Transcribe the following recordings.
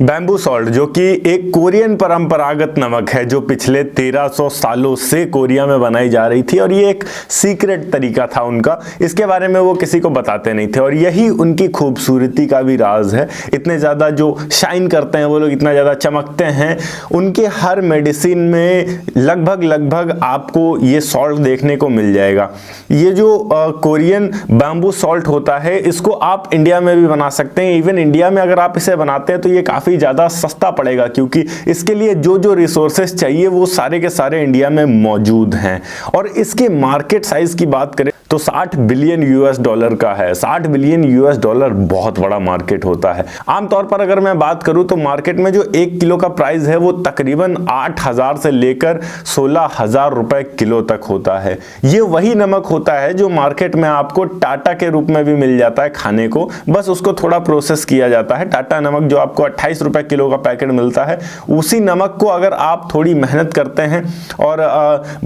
Bamboo salt जो कि एक कोरियन परंपरागत नमक है जो पिछले 1300 सालों से कोरिया में बनाई जा रही थी और ये एक सीक्रेट तरीका था उनका। इसके बारे में वो किसी को बताते नहीं थे और यही उनकी खूबसूरती का भी राज है। इतने ज़्यादा जो शाइन करते हैं वो लोग, इतना ज़्यादा चमकते हैं। उनके हर मेडिसिन में लगभग आपको ये सॉल्ट देखने को मिल जाएगा। ये जो कोरियन बैम्बू सॉल्ट होता है इसको आप इंडिया में भी बना सकते हैं। इवन इंडिया में अगर आप इसे बनाते हैं तो ये काफ़ी ज़्यादा सस्ता पड़ेगा क्योंकि इसके लिए जो रिसोर्सेस चाहिए वो सारे के सारे इंडिया में मौजूद हैं। और इसके मार्केट साइज की बात करें तो 60 बिलियन यूएस डॉलर का है। 60 बिलियन यूएस डॉलर बहुत बड़ा मार्केट होता है। आमतौर पर अगर मैं बात करूं तो मार्केट में जो 1 किलो का प्राइस है वो तकरीबन 8,000 से लेकर 16,000 रुपए किलो तक होता है। ये वही नमक होता है जो मार्केट में आपको टाटा के रूप में भी मिल जाता है खाने को, बस उसको थोड़ा प्रोसेस किया जाता है। टाटा नमक जो आपको 28 रुपए किलो का पैकेट मिलता है, उसी नमक को अगर आप थोड़ी मेहनत करते हैं और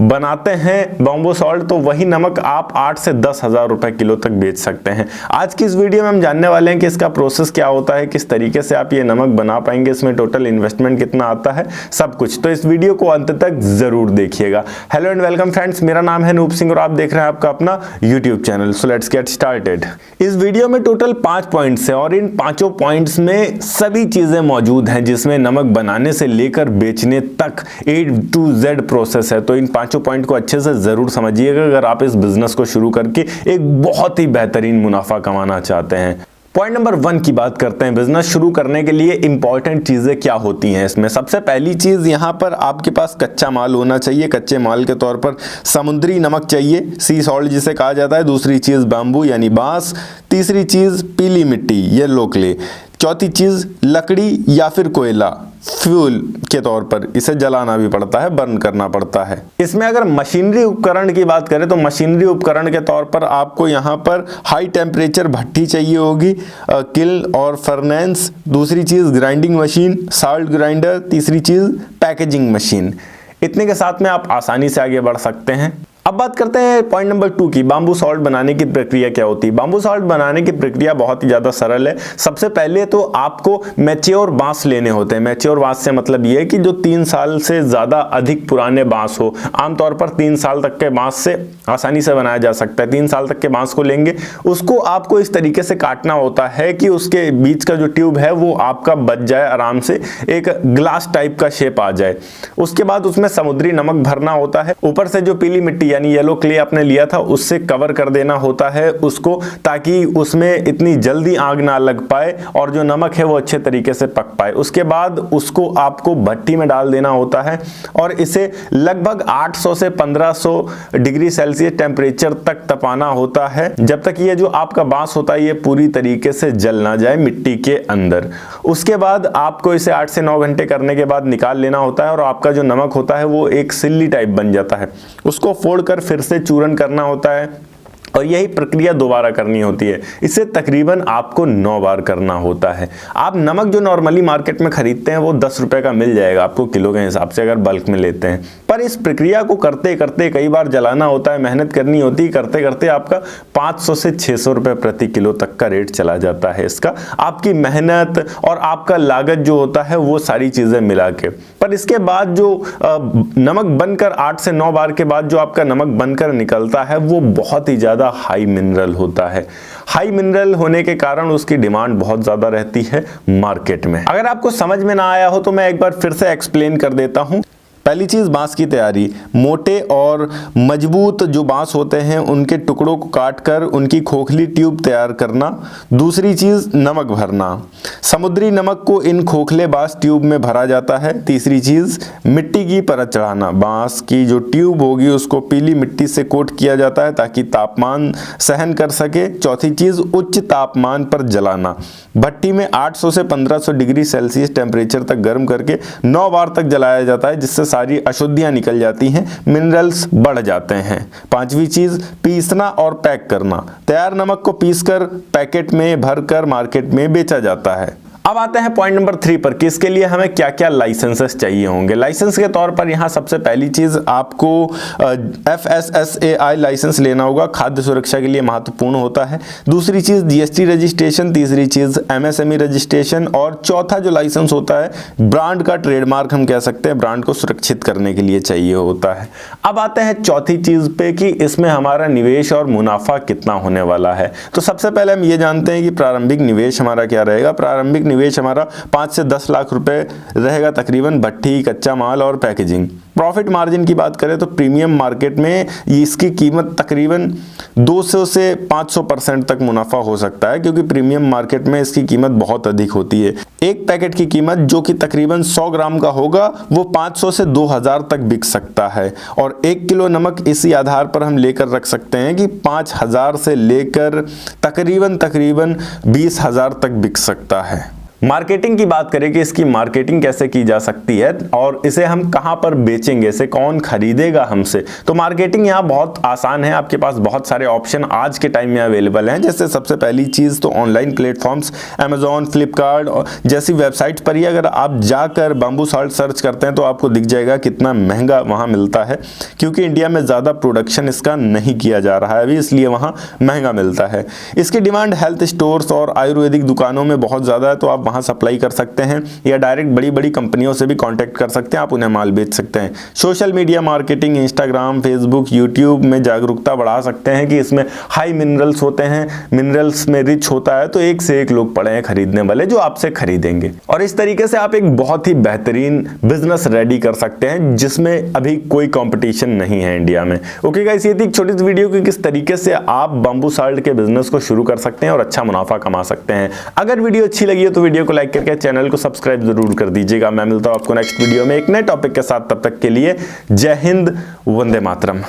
बनाते हैं बैम्बू सॉल्ट तो वही नमक आप 8 से 10,000 रुपए किलो तक बेच सकते हैं। आज की इस वीडियो में हम जानने वाले हैं कि इसका प्रोसेस क्या होता है, किस तरीके से आप ये नमक बना पाएंगे, इसमें टोटल इन्वेस्टमेंट कितना आता है, सब कुछ। तो इस वीडियो को अंत तक जरूर देखिएगा। हेलो एंड वेलकम फ्रेंड्स, मेरा नाम है नूप सिंह और आप देख रहे हैं आपका अपना YouTube channel. So let's get started. इस वीडियो में टोटल 5 पॉइंट्स है और इन 5 पॉइंट्स में सभी चीजें मौजूद हैं जिसमें नमक बनाने से लेकर बेचने तक A to Z प्रोसेस है। तो इन 5 पॉइंट को अच्छे से जरूर समझिएगा अगर आप इस बिजनेस को शुरू करके एक बहुत ही बेहतरीन मुनाफा कमाना चाहते हैं। पॉइंट नंबर 1 की बात करते हैं। बिजनेस शुरू करने के लिए इंपॉर्टेंट चीजें क्या होती हैं इसमें। सबसे पहली चीज यहाँ पर आपके पास कच्चा माल होना चाहिए। कच्चे माल के तौर पर समुद्री नमक चाहिए, सी सॉल्ट जिसे कहा जाता है। दूसरी चीज बैम्बू यानी बांस। तीसरी चीज पीली मिट्टी येलो क्ले। चौथी चीज लकड़ी या फिर कोयला फ्यूल के तौर पर, इसे जलाना भी पड़ता है, बर्न करना पड़ता है। इसमें अगर मशीनरी उपकरण की बात करें तो मशीनरी उपकरण के तौर पर आपको यहाँ पर हाई टेम्परेचर भट्टी चाहिए होगी, किल्न और फर्नेंस। दूसरी चीज ग्राइंडिंग मशीन, साल्ट ग्राइंडर। तीसरी चीज पैकेजिंग मशीन। इतने के साथ में आप आसानी से आगे बढ़ सकते हैं। अब बात करते हैं पॉइंट नंबर 2 की। बैम्बू सॉल्ट बनाने की प्रक्रिया क्या होती है। बैम्बू सॉल्ट बनाने की प्रक्रिया बहुत ही ज्यादा सरल है। सबसे पहले तो आपको मैच्योर बांस लेने होते हैं। मैच्योर बांस से मतलब ये है कि जो 3 साल से ज्यादा अधिक पुराने बांस हो। आमतौर पर 3 साल तक के बांस से आसानी से बनाया जा सकता है। 3 साल तक के बांस को लेंगे, उसको आपको इस तरीके से काटना होता है कि उसके बीच का जो ट्यूब है वो आपका बच जाए, आराम से एक ग्लास टाइप का शेप आ जाए। उसके बाद उसमें समुद्री नमक भरना होता है। ऊपर से जो पीली मिट्टी यानी येलो क्ले आपने लिया था उससे कवर कर देना होता है उसको, ताकि उसमें इतनी जल्दी आग ना लग पाए और जो नमक है वो अच्छे तरीके से पक पाए। उसके बाद उसको आपको भट्टी में डाल देना होता है और इसे लगभग 800 से 1500 डिग्री सेल्सियस टेम्परेचर तक तपाना होता है, जब तक ये जो आपका बांस होता है ये पूरी तरीके से जल ना जाए मिट्टी के अंदर। उसके बाद आपको इसे 8 से 9 घंटे करने के बाद निकाल लेना होता है और आपका जो नमक होता है वो एक सिल्ली टाइप बन जाता है। उसको फोड़कर फिर से चूर्ण करना होता है और यही प्रक्रिया दोबारा करनी होती है। इसे तकरीबन आपको 9 बार करना होता है। आप नमक जो नॉर्मली मार्केट में खरीदते हैं वो 10 रुपए का मिल जाएगा आपको किलो के हिसाब से अगर बल्क में लेते हैं। पर इस प्रक्रिया को करते करते कई बार जलाना होता है, मेहनत करनी होती है। करते करते आपका 500 से 600 रुपए प्रति किलो तक का रेट चला जाता है इसका। आपकी मेहनत और आपका लागत जो होता है वो सारी चीजें मिला के। पर इसके बाद जो नमक बनकर 8 से 9 बार के बाद जो आपका नमक बनकर निकलता है वो बहुत ही ज्यादा हाई मिनरल होता है। हाई मिनरल होने के कारण उसकी डिमांड बहुत ज्यादा रहती है मार्केट में। अगर आपको समझ में ना आया हो तो मैं एक बार फिर से एक्सप्लेन कर देता हूं। पहली चीज बांस की तैयारी। मोटे और मजबूत जो बांस होते हैं उनके टुकड़ों को काटकर उनकी खोखली ट्यूब तैयार करना। दूसरी चीज नमक भरना। समुद्री नमक को इन खोखले बांस ट्यूब में भरा जाता है। तीसरी चीज मिट्टी की परत चढ़ाना। बांस की जो ट्यूब होगी उसको पीली मिट्टी से कोट किया जाता है ताकि तापमान सहन कर सके। चौथी चीज उच्च तापमान पर जलाना। भट्टी में 800 से 1500 डिग्री सेल्सियस टेम्परेचर तक गर्म करके 9 बार तक जलाया जाता है, जिससे सारी अशुद्धियां निकल जाती हैं, मिनरल्स बढ़ जाते हैं। 5वीं चीज पीसना और पैक करना। तैयार नमक को पीसकर पैकेट में भरकर मार्केट में बेचा जाता है। अब आते हैं पॉइंट नंबर 3 पर कि इसके लिए हमें क्या क्या लाइसेंसेस चाहिए होंगे। लाइसेंस के तौर पर यहाँ सबसे पहली चीज आपको FSSAI लाइसेंस लेना होगा, खाद्य सुरक्षा के लिए महत्वपूर्ण होता है। दूसरी चीज GST रजिस्ट्रेशन, तीसरी चीज MSME रजिस्ट्रेशन, और चौथा जो लाइसेंस होता है ब्रांड का, ट्रेडमार्क हम कह सकते हैं, ब्रांड को सुरक्षित करने के लिए चाहिए होता है। अब आते हैं चौथी चीज पे कि इसमें हमारा निवेश और मुनाफा कितना होने वाला है। तो सबसे पहले हम ये जानते हैं कि प्रारंभिक निवेश हमारा क्या रहेगा। प्रारंभिक निवेश हमारा 5 से 10 लाख रुपए रहेगा तकरीबन, भट्ठी, कच्चा माल और पैकेजिंग। प्रॉफिट मार्जिन की बात करें तो प्रीमियम मार्केट में इसकी कीमत तकरीबन 200 से 500% तक मुनाफा हो सकता है, क्योंकि प्रीमियम मार्केट में इसकी कीमत बहुत अधिक होती है। एक पैकेट की कीमत जो कि तकरीबन 100 ग्राम का होगा वो 500 से 2000 तक बिक सकता है, और 1 किलो नमक इसी आधार पर हम लेकर रख सकते हैं कि 5000 से लेकर तकरीबन 20,000 तक बिक सकता है। मार्केटिंग की बात करें कि इसकी मार्केटिंग कैसे की जा सकती है और इसे हम कहां पर बेचेंगे, इसे कौन खरीदेगा हमसे। तो मार्केटिंग यहां बहुत आसान है, आपके पास बहुत सारे ऑप्शन आज के टाइम में अवेलेबल हैं। जैसे सबसे पहली चीज़ तो ऑनलाइन प्लेटफॉर्म्स अमेजॉन, फ्लिपकार्ट जैसी वेबसाइट पर ही अगर आप जाकर बाम्बू साल्ट सर्च करते हैं तो आपको दिख जाएगा कितना महंगा वहाँ मिलता है, क्योंकि इंडिया में ज़्यादा प्रोडक्शन इसका नहीं किया जा रहा है अभी, इसलिए वहाँ महंगा मिलता है। इसकी डिमांड हेल्थ स्टोर्स और आयुर्वेदिक दुकानों में बहुत ज़्यादा है, तो आप वहां सप्लाई कर सकते हैं, या डायरेक्ट बड़ी बड़ी कंपनियों से भी कांटेक्ट कर सकते हैं, आप उन्हें माल बेच सकते हैं। Social media marketing, Instagram, Facebook, YouTube में जागरूकता बढ़ा सकते हैं कि इसमें हाई मिनरल्स होते हैं, मिनरल्स में रिच होता है, तो एक से एक लोग पड़े हैं खरीदने वाले जो आपसे खरीदेंगे। और इस तरीके से आप एक बहुत ही बेहतरीन बिजनेस रेडी कर सकते हैं जिसमें अभी कोई कंपटीशन नहीं है इंडिया में। ओके गाइस, ये थी एक छोटी सी वीडियो कि किस तरीके से आप बाम्बू साल्ट के बिजनेस को शुरू कर सकते हैं और अच्छा मुनाफा कमा सकते हैं। अगर वीडियो अच्छी लगी हो तो वीडियो को लाइक करके चैनल को सब्सक्राइब जरूर कर दीजिएगा। मैं मिलता हूं आपको नेक्स्ट वीडियो में एक नए टॉपिक के साथ, तब तक के लिए जय हिंद, वंदे मातरम।